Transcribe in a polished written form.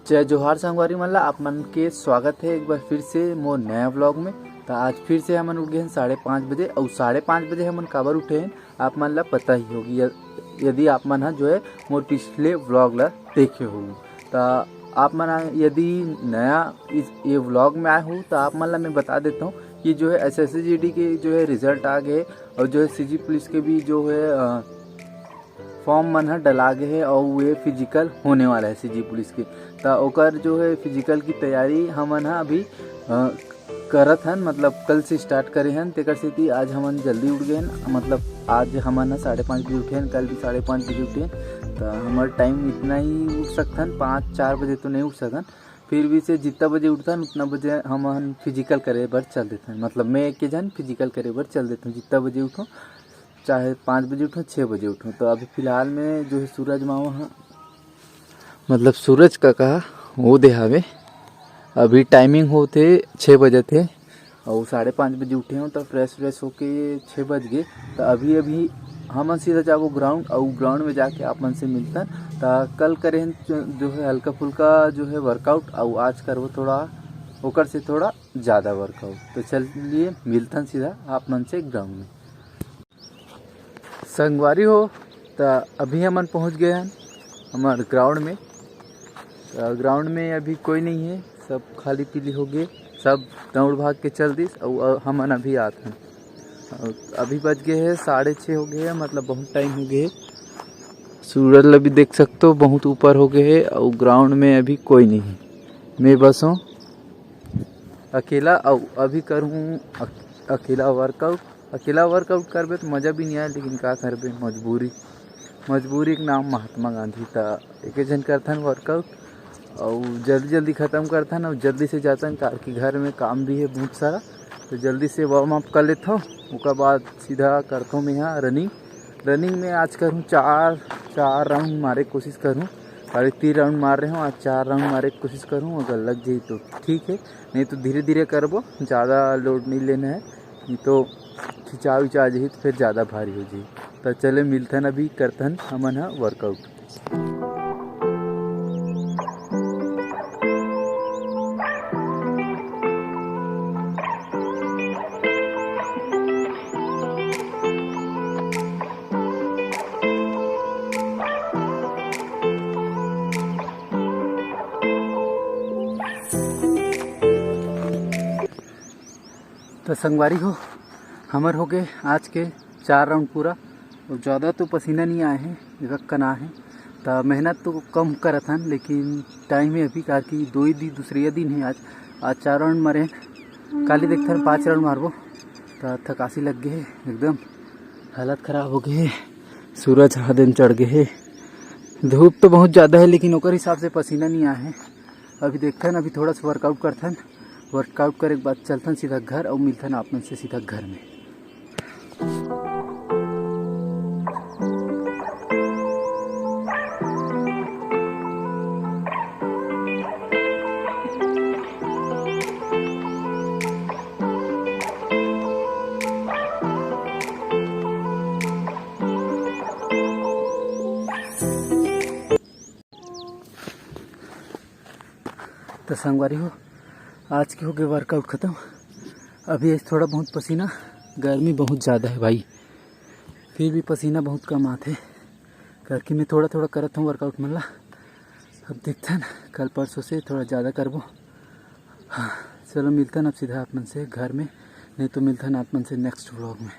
जय जोहार संगवारी मन ला आप मन के स्वागत है एक बार फिर से मोर नया व्लॉग में। तो आज फिर से हमन उठ गए हैं 5:30 बजे और 5:30 बजे हमन काबर उठे हैं आप मन ला पता ही होगी यदि आप मन जो है मोर पिछले व्लॉग ला देखे हो। तो आप मन यदि नया ये व्लॉग में आए हो तो आप मन ला मैं बता देता हूँ कि जो है SSCGD के जो है रिजल्ट आ गए और जो है CG पुलिस के भी जो है फॉर्म मन डला गए है और वे फिजिकल होने वाला है CG पुलिस के। तो ओकर जो है फिजिकल की तैयारी हमन अभी करत हन, मतलब कल से स्टार्ट करे हन। तेकर सेती आज हमन जल्दी उठ गए हन, मतलब आज हमन 5:30 बजे उठे हन, कल भी 5:30 बजे उठे हन। तो हमार टाइम इतना ही उठ सकथन, 5-4 बजे तो नहीं उठ सकन, फिर भी से जितना बजे उठथन उतना बजे हमन फिजिकल करे बर चल देथन। मतलब मैं एक के जन फिजिकल करे बर चल देता हूँ, जितना बजे उठो, चाहे 5 बजे उठो 6 बजे उठो। तो अभी फ़िलहाल में जो है सूरज मामा मतलब सूरज का कहा वो दे हवे, अभी टाइमिंग होते 6 बजे थे और 5:30 बजे उठे हूँ। तो फ्रेश होके 6 बज गए। तो अभी हमन सीधा जाबो ग्राउंड और ग्राउंड में जाके आप मन से मिलता। तो कल करें जो है हल्का फुल्का जो है वर्कआउट और आज करबो थोड़ा ओकर से थोड़ा ज़्यादा वर्कआउट। तो चलिए मिलता सीधा आप मन से ग्राउंड में। संगवारी हो तो अभी हमन पहुंच गए हैं हमारे ग्राउंड में। ग्राउंड में अभी कोई नहीं है, सब खाली पीली हो गए, सब दौड़ भाग के चल दी और हमन अभी आते हैं। अभी बज गए हैं 6:30 हो गए हैं, मतलब बहुत टाइम हो गए। सूरज ला भी देख सकते हो बहुत ऊपर हो गए है और ग्राउंड में अभी कोई नहीं है, मैं बस हूँ अकेला। और अभी करूँ अकेला वर्कआउट करबे तो मज़ा भी नहीं आए, लेकिन का करबे, मजबूरी के नाम महात्मा गांधी। था एक जन करथन वर्कआउट और जल्दी ख़त्म करथन और जल्दी से जातन, कार के घर में काम भी है बहुत सारा। तो जल्दी से वार्म अप कर लेता हूँ, उसके बाद सीधा करता हूँ मैं यहाँ रनिंग में आज करूँ 4 राउंड मारे कोशिश करूँ। 3 राउंड मार रहे हूँ, आज 4 राउंड मारे की कोशिश करूँ। अगर लग जाए तो ठीक है, नहीं तो धीरे धीरे करबो, ज़्यादा लोड नहीं लेना है, नहीं तो खिंचा जाही तो फिर ज़्यादा भारी हो जाए। तो चले मिलथन, अभी करथन हमन वर्कआउट। तो संगवारी हो हमर हो गए आज के 4 राउंड पूरा, और ज़्यादा तो पसीना नहीं आए हैं, एक ना है। तो मेहनत तो कम करत हन, लेकिन टाइम है अभी कार की दूसरे दिन है। आज 4 राउंड मारे, काली देखते 5 राउंड मारबो। तो थकासी लग गए, एकदम हालत ख़राब हो गए, सूरज दिन चढ़ गए, धूप तो बहुत ज़्यादा है, लेकिन ओकर हिसाब से पसीना नहीं आए हैं। अभी देखते हैं, अभी थोड़ा सा वर्कआउट करथन, वर्कआउट करे के बाद चलथन सीधा घर और मिलथन आप मन से सीधा घर में। तो संगवारी हो आज के हो गए वर्कआउट ख़त्म। अभी थोड़ा बहुत पसीना, गर्मी बहुत ज़्यादा है भाई, फिर भी पसीना बहुत कम आते करके मैं थोड़ा करता हूँ वर्कआउट मन ला। अब देखते हैं कल परसों से थोड़ा ज़्यादा करबो। हाँ चलो मिलता अब सीधा आप मन से घर में, नहीं तो मिलता आप मन से नेक्स्ट व्लॉग में।